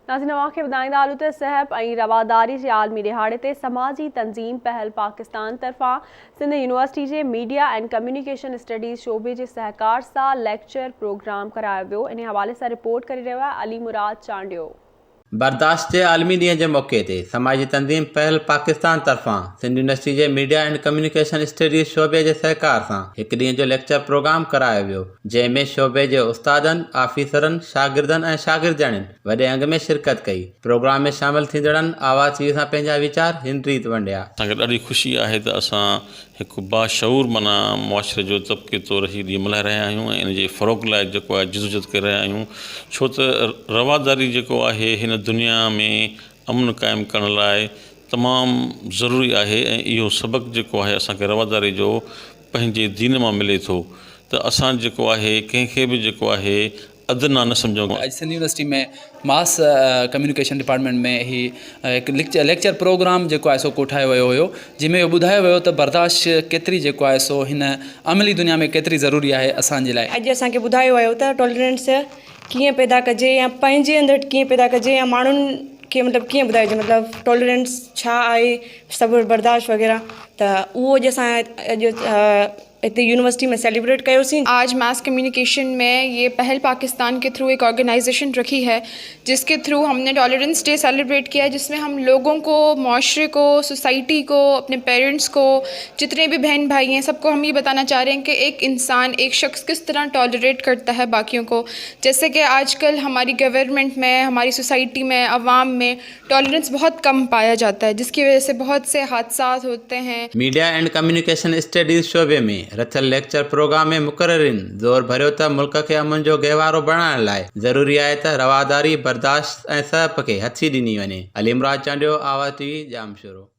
नाज़रीन खे ॿुधाईंदा हलूं त सिहत ऐं रवादारी जे आलमी दिहाड़े ते समाजी तंज़ीम पहल पाकिस्तान तरफ़ां सिंध यूनिवर्सिटी जे मीडिया एंड कम्युनिकेशन स्टडीज़ शोबे जे सहकार सां लेक्चर प्रोग्राम करायो वियो। इन हवाले सां रिपोर्ट करे रहियो आहे अली मुराद चांडियो। बर्दाश्त जे आलमी ॾींहं जे मौक़े ते समाजी तंज़ीम पहल पाकिस्तान तरफ़ां सिंध यूनिवर्सिटी जे मीडिया एंड कम्युनिकेशन स्टडीज़ शोबे जे सहकार सां हिकु ॾींहं जो लेक्चर प्रोग्राम करायो वियो, जंहिंमें शोबे जे उस्तादनि, आफ़ीसरनि, शागिर्दनि ऐं शागिर्दियाणियुनि वॾे अंग में शिरकत कई। प्रोग्राम में शामिल थींदड़नि आवाज़ टीवी सां पंहिंजा वीचार हिन रीत वंडिया। असांखे ॾाढी ख़ुशी आहे त असां हिकु बाशऊर माना मुआशरे जो तबके तौरु हीउ ॾींहुं मल्हाए रहिया आहियूं ऐं इन जे फ़रोग़ लाइ जेको आहे जिदोजहद करे रहिया आहियूं, छो त रवादारी जेको आहे हिन दुनिया में अमन क़ाइमु करण लाइ तमामु ज़रूरी आहे ऐं इहो सबक़ु जेको आहे असांखे रवादारी जो पंहिंजे दीन मां मिले थो त असां जेको आहे कंहिंखे बि जेको आहे अदना न सम्झूं। अॼु सिंध यूनिवर्सिटी में मास कम्युनिकेशन डिपार्टमेंट में ही हिकु लेक्चर प्रोग्राम जेको आहे सो कोठायो वियो हुयो, जंहिंमें इहो ॿुधायो वियो त बर्दाश्त केतिरी जेको आहे सो हिन अमली दुनिया में केतिरी ज़रूरी आहे असांजे लाइ। अॼु असांखे ॿुधायो वियो त टॉलरेंस कीअं पैदा कजे या पंहिंजे अंदरि कीअं पैदा कजे या माण्हुनि खे मतिलबु कीअं ॿुधाइजे, मतिलबु टॉलरेंस छा आहे, सब्र बर्दाश्त वग़ैरह। त उहो अॼु असां अॼु इतने यूनिवर्सिटी में सेलिब्रेट कयोसीं। आज मास कम्युनिकेशन में ये पहल पाकिस्तान के थ्रू एक ऑर्गेनाइजेशन रखी है, जिसके थ्रू हमने टॉलरेंस डे सेलिब्रेट किया है, जिसमें हम लोगों को, माशरे को, सोसाइटी को, अपने पेरेंट्स को, जितने भी बहन भाई हैं, सबको हम ये बताना चाह रहे हैं कि एक इंसान, एक शख्स किस तरह टॉलरेट करता है बाकियों को। जैसे कि आजकल हमारी गवर्नमेंट में, हमारी सोसाइटी में, अवाम में टॉलरेंस बहुत कम पाया जाता है, जिसकी वजह से बहुत से हादसात होते हैं। मीडिया एंड कम्युनिकेशन स्टडीज़ शोबे में रथियल लेक्चर प्रोग्राम में मुक़ररीन ज़ोर भरियो त मुल्क खे अमन जो गहवारो बणाइण लाइ ज़रूरी आहे त रवादारी, बर्दाश्त ऐं सहप खे हथी ॾिनी वञे। अली मुराद चांडियो, आवाज़ टीवी, जामशोरो।